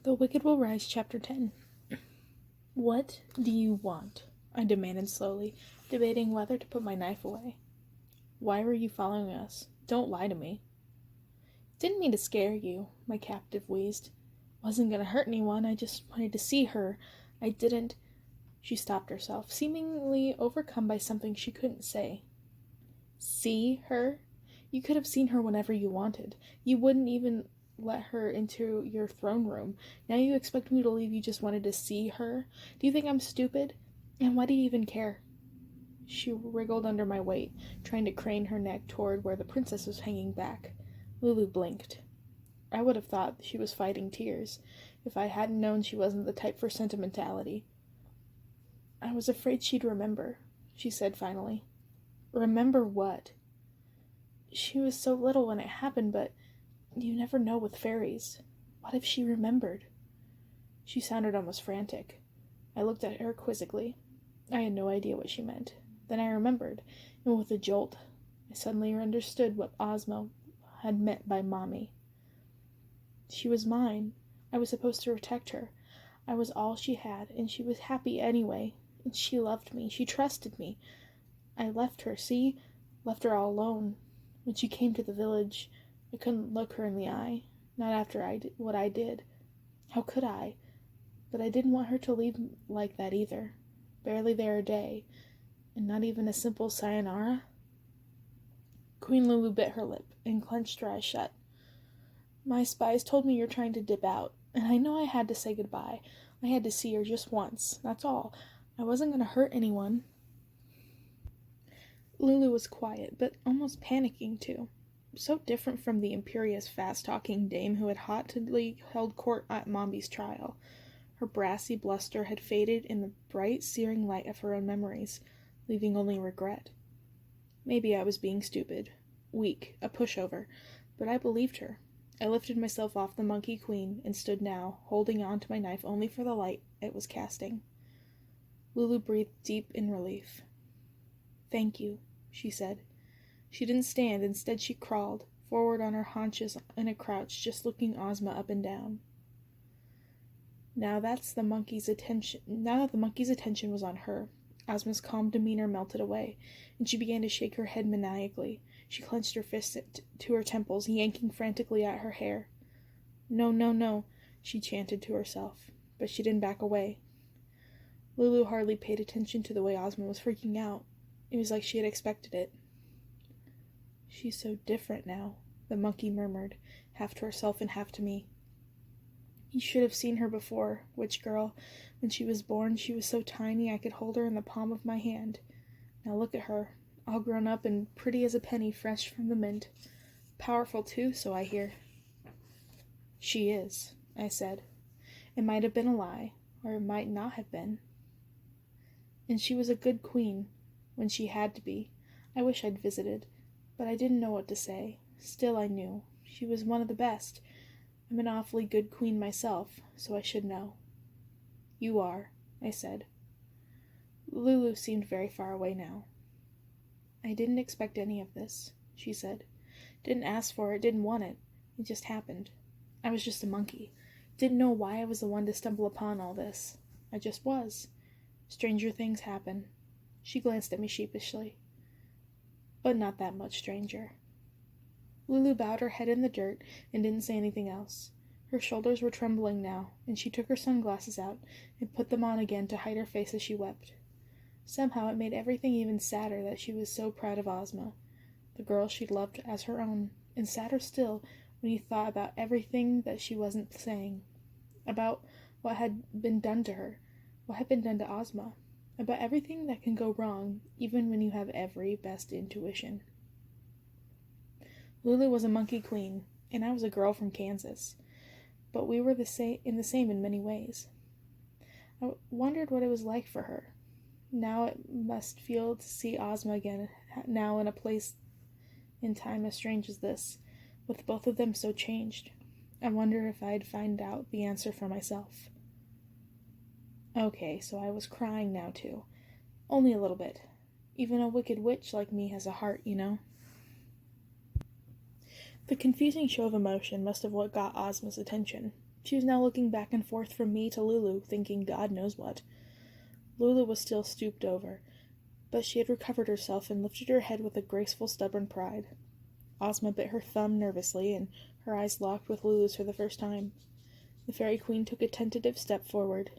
The Wicked Will Rise, Chapter 10. What do you want? I demanded slowly, debating whether to put my knife away. Why were you following us? Don't lie to me. Didn't mean to scare you, my captive wheezed. Wasn't gonna hurt anyone, I just wanted to see her. I didn't. She stopped herself, seemingly overcome by something she couldn't say. See her? You could have seen her whenever you wanted. You wouldn't even let her into your throne room. Now you expect me to believe you just wanted to see her? Do you think I'm stupid? And why do you even care? She wriggled under my weight, trying to crane her neck toward where the princess was hanging back. Lulu blinked. I would have thought she was fighting tears, if I hadn't known she wasn't the type for sentimentality. I was afraid she'd remember, she said finally. Remember what? She was so little when it happened, but you never know with fairies. What if she remembered? She sounded almost frantic. I looked at her quizzically. I had no idea what she meant. Then I remembered, and with a jolt, I suddenly understood what Ozma had meant by Mommy. She was mine. I was supposed to protect her. I was all she had, and she was happy anyway. And she loved me. She trusted me. I left her, see? Left her all alone. When she came to the village, I couldn't look her in the eye. Not after what I did. How could I? But I didn't want her to leave like that either. Barely there a day. And not even a simple sayonara? Queen Lulu bit her lip and clenched her eyes shut. My spies told me you're trying to dip out, and I know I had to say goodbye. I had to see her just once, that's all. I wasn't going to hurt anyone. Lulu was quiet, but almost panicking too. So different from the imperious, fast-talking dame who had haughtily held court at Mombi's trial. Her brassy bluster had faded in the bright, searing light of her own memories, leaving only regret. Maybe I was being stupid, weak, a pushover, but I believed her. I lifted myself off the monkey queen and stood now, holding on to my knife only for the light it was casting. Lulu breathed deep in relief. Thank you, she said. She didn't stand. Instead, she crawled, forward on her haunches in a crouch, just looking Ozma up and down. Now that the monkey's attention was on her, Ozma's calm demeanor melted away, and she began to shake her head maniacally. She clenched her fists to her temples, yanking frantically at her hair. No, no, no, she chanted to herself, but she didn't back away. Lulu hardly paid attention to the way Ozma was freaking out. It was like she had expected it. She's so different now, the monkey murmured, half to herself and half to me. You should have seen her before, witch girl. When she was born, she was so tiny I could hold her in the palm of my hand. Now look at her, all grown up and pretty as a penny fresh from the mint. Powerful, too, so I hear. She is, I said. It might have been a lie, or it might not have been. And she was a good queen, when she had to be. I wish I'd visited, but I didn't know what to say. Still I knew. She was one of the best. I'm an awfully good queen myself, so I should know. You are, I said. Lulu seemed very far away now. I didn't expect any of this, she said. Didn't ask for it, didn't want it. It just happened. I was just a monkey. Didn't know why I was the one to stumble upon all this. I just was. Stranger things happen. She glanced at me sheepishly. But not that much stranger. Lulu bowed her head in the dirt and didn't say anything else. Her shoulders were trembling now, and she took her sunglasses out and put them on again to hide her face as she wept. Somehow it made everything even sadder that she was so proud of Ozma, the girl she'd loved as her own, and sadder still when you thought about everything that she wasn't saying, about what had been done to her, what had been done to Ozma, about everything that can go wrong even when you have every best intuition. Lulu was a monkey queen, and I was a girl from Kansas, but we were the same in many ways. I wondered what it was like for her. Now it must feel to see Ozma again, now in a place in time as strange as this, with both of them so changed. I wonder if I'd find out the answer for myself. Okay, so I was crying now too. Only a little bit. Even a wicked witch like me has a heart, you know. The confusing show of emotion must have what got Ozma's attention. She was now looking back and forth from me to Lulu, thinking God knows what. Lulu was still stooped over, but she had recovered herself and lifted her head with a graceful, stubborn pride. Ozma bit her thumb nervously, and her eyes locked with Lulu's for the first time. The Fairy Queen took a tentative step forward,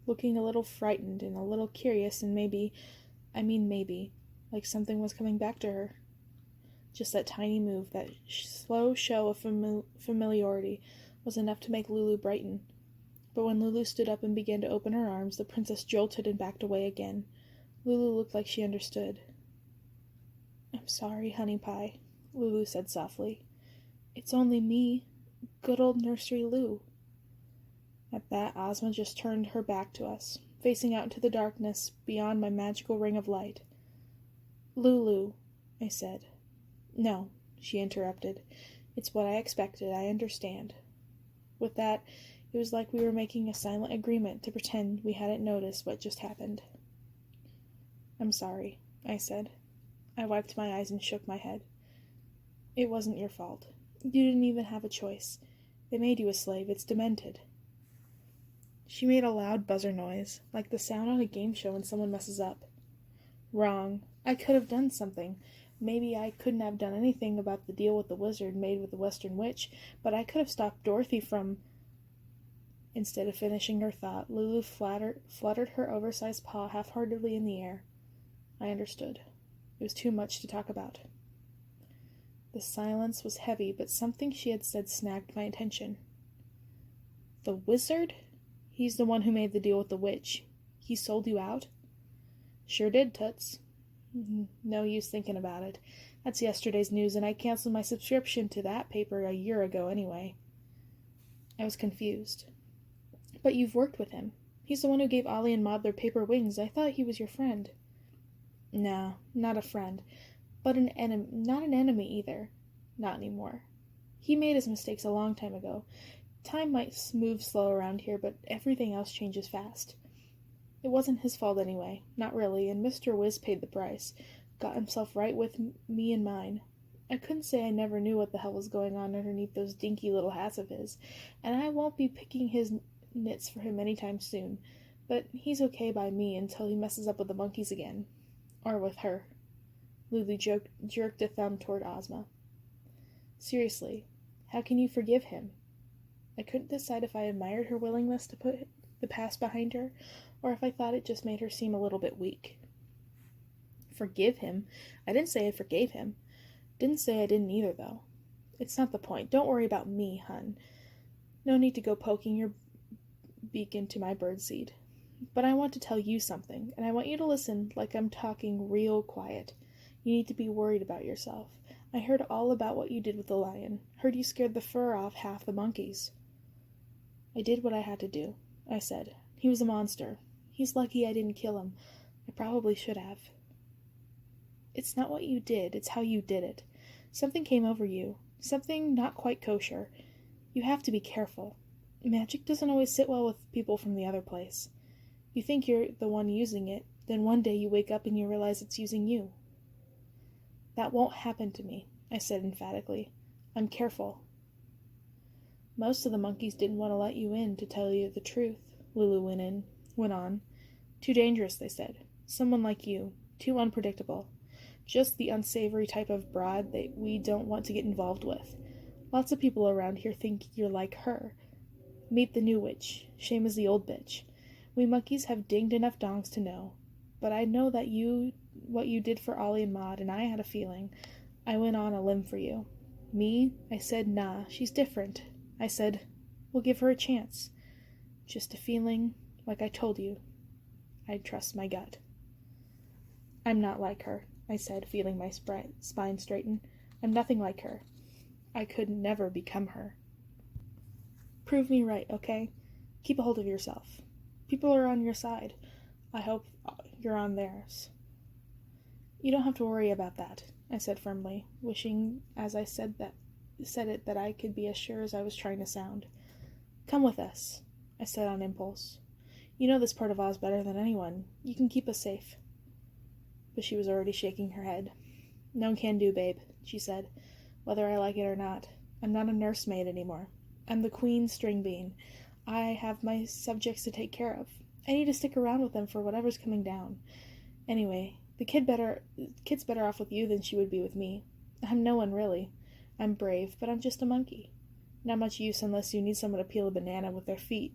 looking a little frightened and a little curious, and maybe, like something was coming back to her. Just that tiny move, that slow show of familiarity, was enough to make Lulu brighten. But when Lulu stood up and began to open her arms, the princess jolted and backed away again. Lulu looked like she understood. "I'm sorry, Honey Pie," Lulu said softly. "It's only me, good old Nursery Lou." At that, Ozma just turned her back to us, facing out into the darkness beyond my magical ring of light. "Lulu," I said. "No," she interrupted. "It's what I expected. I understand." With that, it was like we were making a silent agreement to pretend we hadn't noticed what just happened. "I'm sorry," I said. I wiped my eyes and shook my head. "It wasn't your fault. You didn't even have a choice. They made you a slave. It's demented." She made a loud buzzer noise, like the sound on a game show when someone messes up. "Wrong. I could have done something. Maybe I couldn't have done anything about the deal with the wizard made with the Western Witch, but I could have stopped Dorothy from—" Instead of finishing her thought, Lulu fluttered her oversized paw half-heartedly in the air. I understood. It was too much to talk about. The silence was heavy, but something she had said snagged my attention. "The wizard? He's the one who made the deal with the witch. He sold you out?" "Sure did, Toots." "No use thinking about it. That's yesterday's news, and I canceled my subscription to that paper a year ago anyway." I was confused. "But you've worked with him. He's the one who gave Ollie and Maud their paper wings. I thought he was your friend." "No, not a friend. But not an enemy either. Not anymore. He made his mistakes a long time ago. Time might move slow around here, but everything else changes fast. It wasn't his fault anyway, not really, and Mr. Wiz paid the price, got himself right with me and mine. I couldn't say I never knew what the hell was going on underneath those dinky little hats of his, and I won't be picking his nits for him anytime soon, but he's okay by me until he messes up with the monkeys again. Or with her." Lulu jerked a thumb toward Ozma. "Seriously, how can you forgive him?" I couldn't decide if I admired her willingness to put the past behind her, or if I thought it just made her seem a little bit weak. "Forgive him? I didn't say I forgave him. Didn't say I didn't either, though. It's not the point. Don't worry about me, hun. No need to go poking your beak into my birdseed. But I want to tell you something, and I want you to listen like I'm talking real quiet. You need to be worried about yourself. I heard all about what you did with the lion. Heard you scared the fur off half the monkeys." "I did what I had to do," I said. "He was a monster. He's lucky I didn't kill him. I probably should have." "It's not what you did, it's how you did it. Something came over you. Something not quite kosher. You have to be careful. Magic doesn't always sit well with people from the other place. You think you're the one using it, then one day you wake up and you realize it's using you." "That won't happen to me," I said emphatically. "I'm careful." "Most of the monkeys didn't want to let you in, to tell you the truth," Lulu went on. "Too dangerous, they said. Someone like you. Too unpredictable. Just the unsavory type of broad that we don't want to get involved with. Lots of people around here think you're like her. Meet the new witch. Shame is the old bitch. We monkeys have dinged enough dongs to know. But I know that what you did for Ollie and Maud, and I had a feeling. I went on a limb for you. Me? I said, nah, she's different. I said, we'll give her a chance. Just a feeling, like I told you. I'd trust my gut." "I'm not like her," I said, feeling my spine straighten. "I'm nothing like her. I could never become her." "Prove me right, okay? Keep a hold of yourself. People are on your side. I hope you're on theirs." "You don't have to worry about that," I said firmly, wishing as I said it that I could be as sure as I was trying to sound. "Come with us," I said on impulse. "You know this part of Oz better than anyone. You can keep us safe." But she was already shaking her head. "No can do, babe," she said. "Whether I like it or not. I'm not a nursemaid anymore. I'm the queen string bean. I have my subjects to take care of. I need to stick around with them for whatever's coming down. Anyway, kid's better off with you than she would be with me. I'm no one, really. I'm brave, but I'm just a monkey. Not much use unless you need someone to peel a banana with their feet.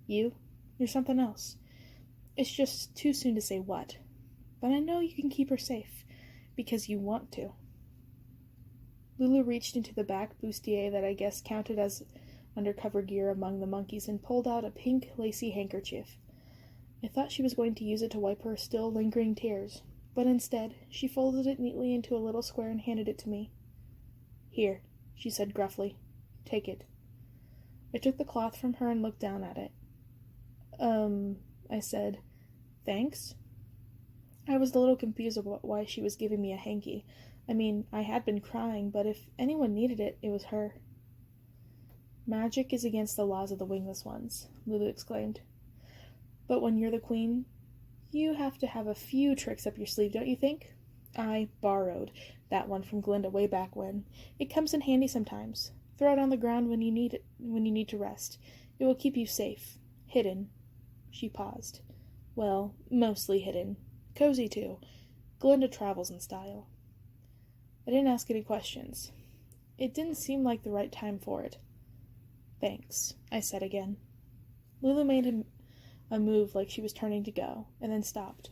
You're something else. It's just too soon to say what. But I know you can keep her safe, because you want to. Lulu reached into the back bustier that I guess counted as undercover gear among the monkeys and pulled out a pink, lacy handkerchief. I thought she was going to use it to wipe her still lingering tears, but instead she folded it neatly into a little square and handed it to me. Here, she said gruffly. Take it. I took the cloth from her and looked down at it. I said, thanks? I was a little confused about why she was giving me a hanky. I mean, I had been crying, but if anyone needed it, it was her. Magic is against the laws of the wingless ones, Lulu exclaimed. But when you're the queen, you have to have a few tricks up your sleeve, don't you think? I borrowed that one from Glinda way back when. It comes in handy sometimes. Throw it on the ground when you need to rest. It will keep you safe. Hidden. She paused. Well, mostly hidden. Cozy, too. Glinda travels in style. I didn't ask any questions. It didn't seem like the right time for it. Thanks, I said again. Lulu made a move like she was turning to go, and then stopped.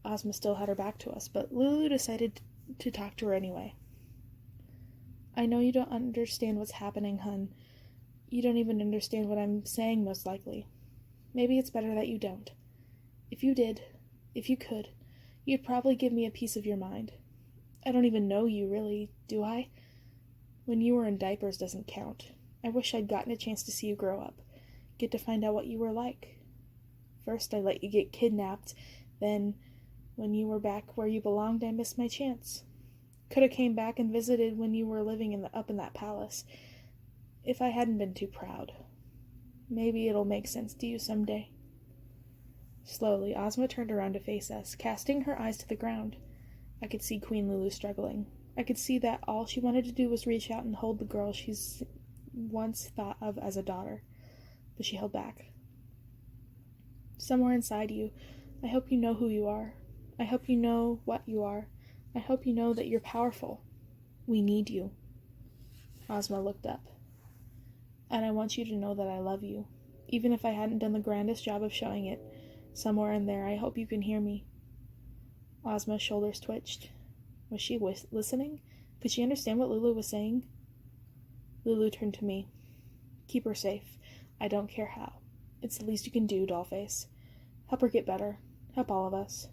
Ozma still had her back to us, but Lulu decided to talk to her anyway. I know you don't understand what's happening, hun. You don't even understand what I'm saying, most likely. Maybe it's better that you don't. If you did, if you could, you'd probably give me a piece of your mind. I don't even know you, really, do I? When you were in diapers doesn't count. I wish I'd gotten a chance to see you grow up, get to find out what you were like. First I let you get kidnapped, then, when you were back where you belonged, I missed my chance. Could have came back and visited when you were living up in that palace, if I hadn't been too proud. Maybe it'll make sense to you someday. Slowly, Ozma turned around to face us, casting her eyes to the ground. I could see Queen Lulu struggling. I could see that all she wanted to do was reach out and hold the girl she's once thought of as a daughter, but she held back. Somewhere inside you, I hope you know who you are. I hope you know what you are. I hope you know that you're powerful. We need you. Ozma looked up. And I want you to know that I love you. Even if I hadn't done the grandest job of showing it, somewhere in there I hope you can hear me. Ozma's shoulders twitched. Was she listening? Could she understand what Lulu was saying? Lulu turned to me. Keep her safe. I don't care how. It's the least you can do, Dollface. Help her get better. Help all of us.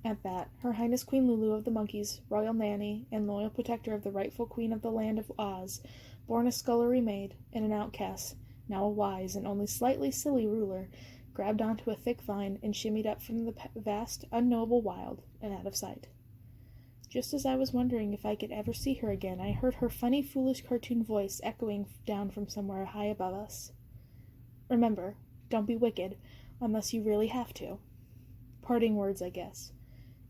At that, Her Highness Queen Lulu of the Monkeys, royal nanny, and loyal protector of the rightful queen of the land of Oz, born a scullery maid and an outcast, now a wise and only slightly silly ruler, grabbed onto a thick vine and shimmied up from the vast, unknowable wild and out of sight. Just as I was wondering if I could ever see her again, I heard her funny, foolish cartoon voice echoing down from somewhere high above us. Remember, don't be wicked, unless you really have to. Parting words, I guess.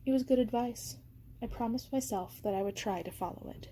It was good advice. I promised myself that I would try to follow it.